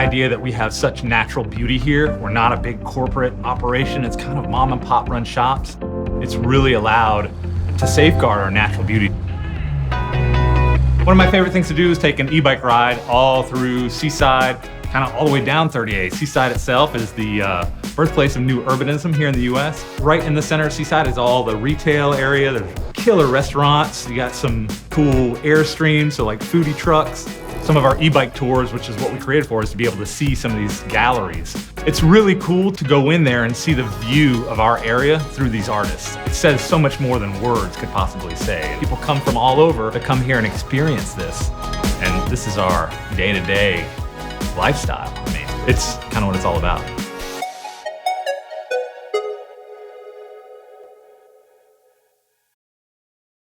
idea that we have such natural beauty here. We're not a big corporate operation. It's kind of mom and pop run shops. It's really allowed to safeguard our natural beauty. One of my favorite things to do is take an e-bike ride all through Seaside, kind of all the way down 38. Seaside itself is the birthplace of new urbanism here in the US. Right in the center of Seaside is all the retail area. There's killer restaurants. You got some cool Airstreams, so like foodie trucks. Some of our e-bike tours, which is what we created for, is to be able to see some of these galleries. It's really cool to go in there and see the view of our area through these artists. It says so much more than words could possibly say. People come from all over to come here and experience this. And this is our day-to-day lifestyle. I mean, it's kind of what it's all about.